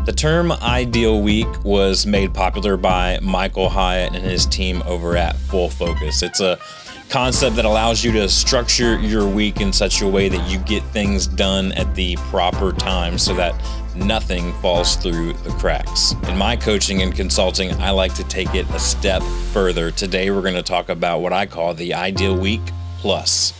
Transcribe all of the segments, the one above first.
The term ideal week was made popular by Michael Hyatt and his team over at Full Focus. It's a concept that allows you to structure your week in such a way that you get things done at the proper time so that nothing falls through the cracks. In my coaching and consulting, I like to take it a step further. Today, we're going to talk about what I call the ideal week plus.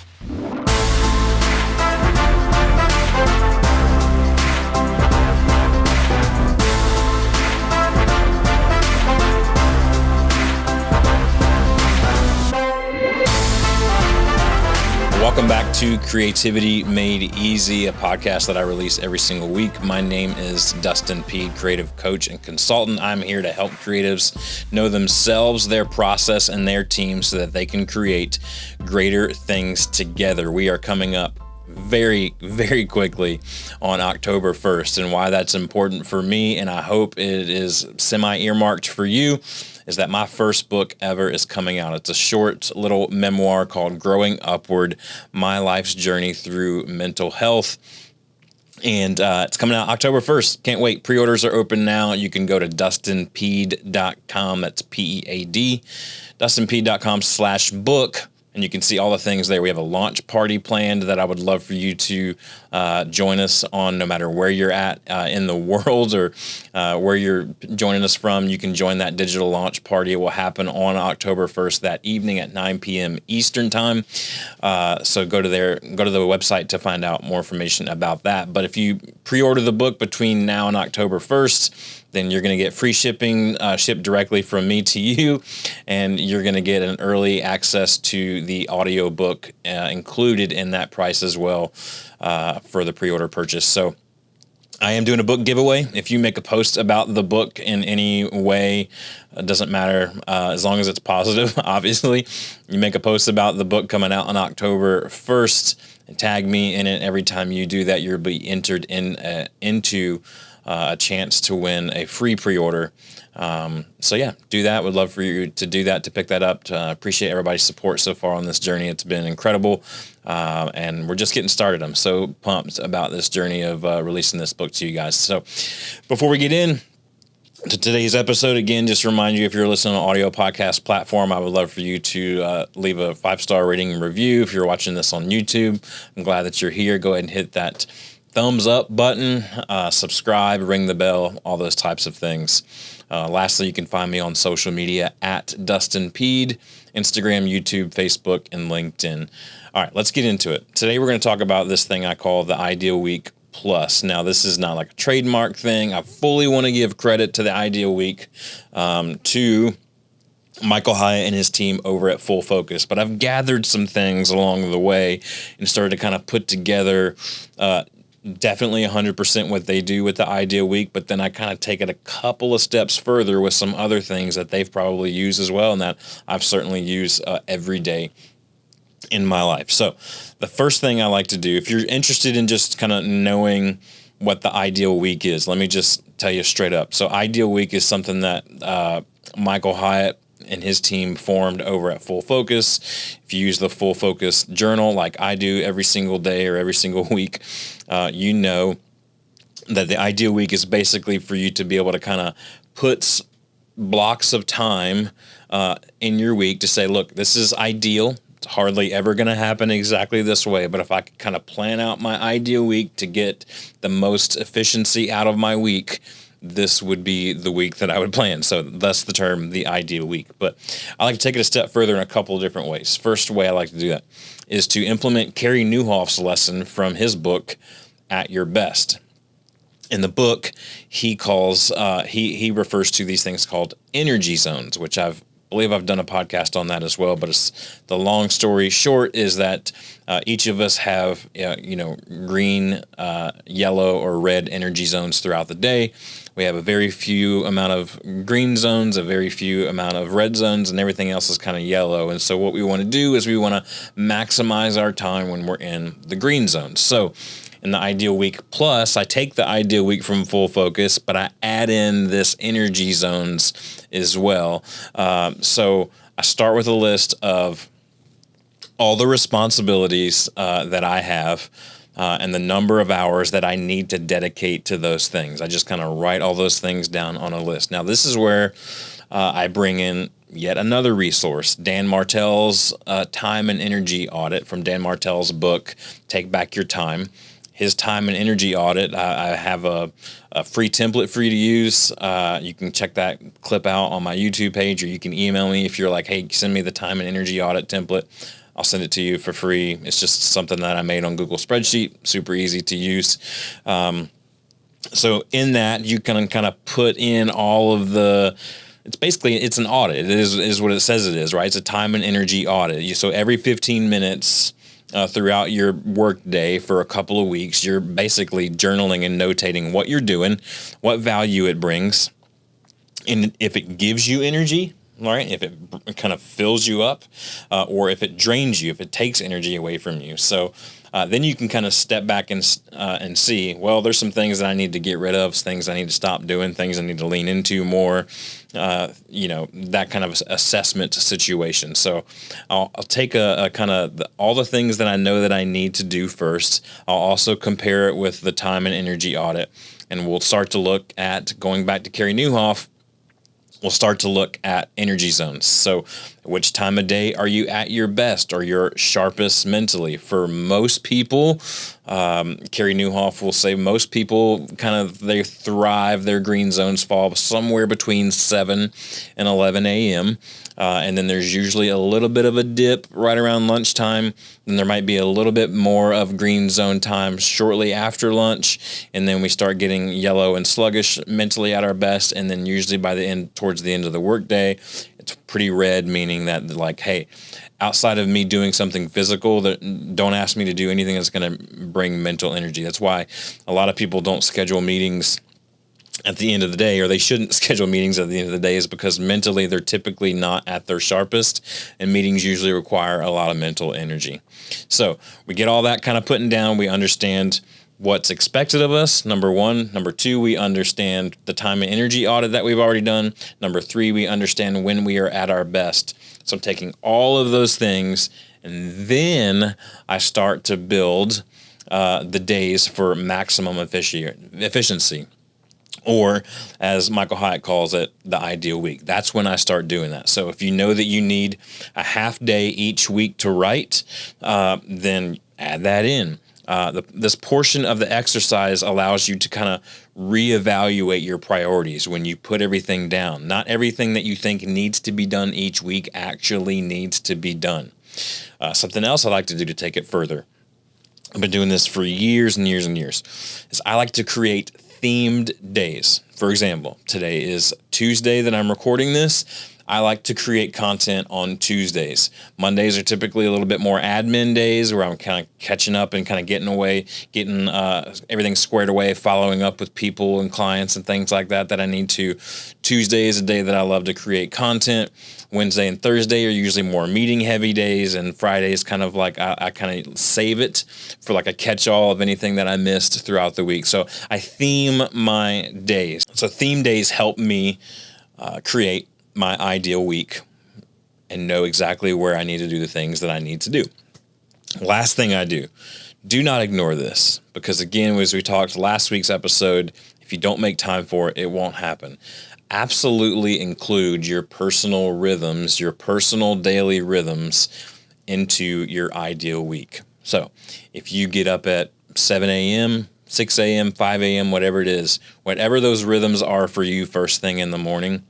Welcome back to Creativity Made Easy, a podcast that I release every single week. My name is Dustin Peed, creative coach and consultant. I'm here to help creatives know themselves, their process, and their team so that they can create greater things together. We are coming up very, very quickly on October 1st, and why that's important for me, and I hope it is semi-earmarked for you, is that my first book ever is coming out. It's a short little memoir called Growing Upward, My Life's Journey Through Mental Health. And it's coming out October 1st. Can't wait. Pre-orders are open now. You can go to dustinpeed.com. That's P-E-A-D. dustinpeed.com/book. And you can see all the things there. We have a launch party planned that I would love for you to join us on, no matter where you're at in the world or where you're joining us from. You can join that digital launch party. It will happen on October 1st that evening at 9 p.m. Eastern time. So go to the website to find out more information about that. But if you pre-order the book between now and October 1st, then you're going to get free shipping shipped directly from me to you, and you're going to get an early access to the audio book included in that price as well for the pre-order purchase. So I am doing a book giveaway. If you make a post about the book in any way, it doesn't matter as long as it's positive, obviously. You make a post about the book coming out on October 1st and tag me in it. Every time you do that, you'll be entered into a chance to win a free pre-order. So yeah, do that. Would love for you to do that, to pick that up. Appreciate everybody's support so far on this journey. It's been incredible. And we're just getting started. I'm so pumped about this journey of releasing this book to you guys. So before we get in to today's episode, again, just remind you, if you're listening on an audio podcast platform, I would love for you to leave a 5-star rating and review. If you're watching this on YouTube, I'm glad that you're here. Go ahead and hit that thumbs up button, subscribe, ring the bell, all those types of things. Lastly, you can find me on social media at Dustin Peed, Instagram, YouTube, Facebook, and LinkedIn. All right, let's get into it. Today, we're going to talk about this thing I call the Ideal Week Plus. Now, this is not like a trademark thing. I fully want to give credit to the Ideal Week, to Michael Hyatt and his team over at Full Focus, but I've gathered some things along the way and started to kind of put together definitely 100% what they do with the Ideal Week, but then I kind of take it a couple of steps further with some other things that they've probably used as well, and that I've certainly used every day in my life. So the first thing I like to do, if you're interested in just kind of knowing what the Ideal Week is, let me just tell you straight up. So Ideal Week is something that Michael Hyatt and his team formed over at Full Focus. If you use the Full Focus journal like I do every single day or every single week, you know that the Ideal Week is basically for you to be able to kind of put blocks of time in your week to say, look, this is ideal. It's hardly ever going to happen exactly this way, but if I could kind of plan out my ideal week to get the most efficiency out of my week, this would be the week that I would plan. So thus the term, the Ideal Week. But I like to take it a step further in a couple of different ways. First way I like to do that is to implement Carey Nieuwhof's lesson from his book, At Your Best. In the book, he refers to these things called energy zones, which I believe I've done a podcast on that as well. But the long story short is that each of us have green, yellow, or red energy zones throughout the day. We have a very few amount of green zones, a very few amount of red zones, and everything else is kind of yellow. And so what we want to do is we want to maximize our time when we're in the green zones. So in the Ideal Week Plus, I take the Ideal Week from Full Focus, but I add in this energy zones as well. So I start with a list of all the responsibilities that I have and the number of hours that I need to dedicate to those things. I just kind of write all those things down on a list. Now, this is where I bring in yet another resource, Dan Martell's Time and Energy Audit from Dan Martell's book, Take Back Your Time. His time and energy audit, I have a free template for you to use. You can check that clip out on my YouTube page, or you can email me if you're like, hey, send me the time and energy audit template. I'll send it to you for free. It's just something that I made on Google Spreadsheet, super easy to use. So in that, you can kind of put in all of the, it's an audit. It is what it says it is, right? It's a time and energy audit. So every 15 minutes throughout your work day for a couple of weeks, you're basically journaling and notating what you're doing, what value it brings, and if it gives you energy, right? If it kind of fills you up, or if it drains you, if it takes energy away from you. So then you can kind of step back and see, well, there's some things that I need to get rid of, things I need to stop doing, things I need to lean into more, that kind of assessment situation. So I'll take a kind of all the things that I know that I need to do first. I'll also compare it with the time and energy audit, and we'll start to look at, going back to Carey Nieuwhof, we'll start to look at energy zones. So which time of day are you at your best or your sharpest mentally? For most people, Carey Nieuwhof will say most people they thrive, their green zones fall somewhere between 7 and 11 a.m. And then there's usually a little bit of a dip right around lunchtime. Then there might be a little bit more of green zone time shortly after lunch. And then we start getting yellow and sluggish mentally at our best. And then usually by the end, towards the end of the workday, it's pretty red, meaning that like, hey, outside of me doing something physical, that don't ask me to do anything that's going to bring mental energy. That's why a lot of people don't schedule meetings at the end of the day, or they shouldn't schedule meetings at the end of the day, is because mentally they're typically not at their sharpest, and meetings usually require a lot of mental energy. So we get all that kind of putting down. We understand what's expected of us, number one. Number two, we understand the time and energy audit that we've already done. Number three, we understand when we are at our best. So I'm taking all of those things, and then I start to build the days for maximum efficiency. Or, as Michael Hyatt calls it, the ideal week. That's when I start doing that. So if you know that you need a half day each week to write, then add that in. This portion of the exercise allows you to kind of reevaluate your priorities when you put everything down. Not everything that you think needs to be done each week actually needs to be done. Something else I like to do to take it further, I've been doing this for years and years and years, is I like to create themed days. For example, today is Tuesday that I'm recording this. I like to create content on Tuesdays. Mondays are typically a little bit more admin days where I'm kind of catching up and kind of getting everything squared away, following up with people and clients and things like that I need to. Tuesday is a day that I love to create content. Wednesday and Thursday are usually more meeting heavy days, and Friday is kind of like I kind of save it for like a catch-all of anything that I missed throughout the week. So I theme my days. So theme days help me create my ideal week and know exactly where I need to do the things that I need to do. Last thing I do not ignore this, because again, as we talked last week's episode, if you don't make time for it, it won't happen. Absolutely include your personal rhythms, your personal daily rhythms into your ideal week. So if you get up at 7 a.m., 6 a.m., 5 a.m., whatever it is, whatever those rhythms are for you first thing in the morning,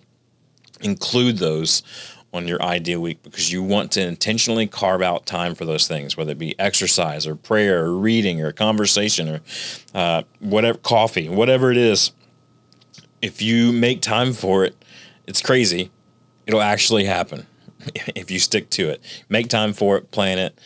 include those on your ideal week, because you want to intentionally carve out time for those things, whether it be exercise or prayer or reading or conversation or whatever, coffee, whatever it is. If you make time for it, it's crazy. It'll actually happen if you stick to it. Make time for it, plan it,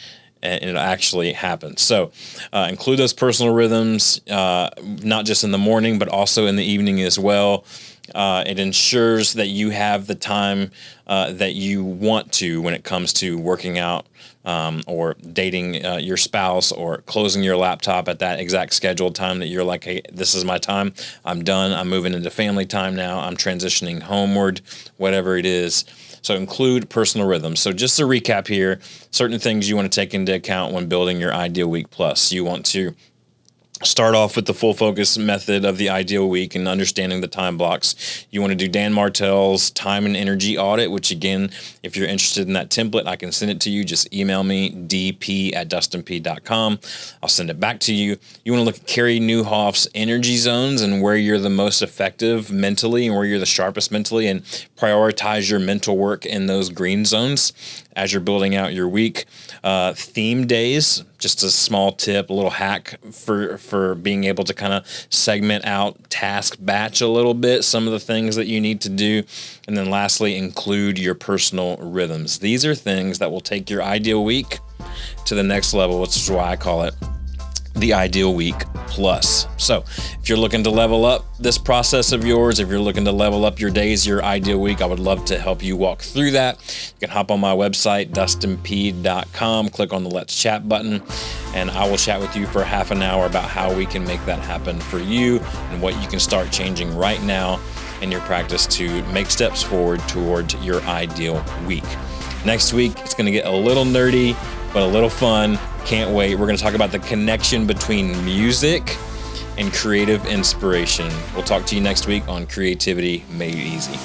and it'll actually happen. So include those personal rhythms, not just in the morning, but also in the evening as well. It ensures that you have the time that you want to when it comes to working out or dating your spouse or closing your laptop at that exact scheduled time that you're like, hey, this is my time. I'm done. I'm moving into family time now. I'm transitioning homeward, whatever it is. So include personal rhythms. So just to recap here, certain things you want to take into account when building your Ideal Week Plus. You want to start off with the full focus method of the ideal week and understanding the time blocks. You want to do Dan Martell's time and energy audit, which again, if you're interested in that template, I can send it to you. Just email me, dp@dustinp.com. I'll send it back to you. You want to look at Carey Nieuwhof's energy zones and where you're the most effective mentally and where you're the sharpest mentally, and prioritize your mental work in those green zones as you're building out your week. Theme days, just a small tip, a little hack for being able to kind of segment out task batch a little bit, some of the things that you need to do. And then lastly, include your personal rhythms. These are things that will take your ideal week to the next level, which is why I call it the Ideal Week Plus. So if you're looking to level up this process of yours, if you're looking to level up your days, your ideal week, I would love to help you walk through that. You can hop on my website, dustinp.com, click on the Let's Chat button, and I will chat with you for half an hour about how we can make that happen for you and what you can start changing right now in your practice to make steps forward toward your ideal week. Next week, it's going to get a little nerdy, but a little fun. Can't wait. We're going to talk about the connection between music and creative inspiration. We'll talk to you next week on Creativity Made Easy.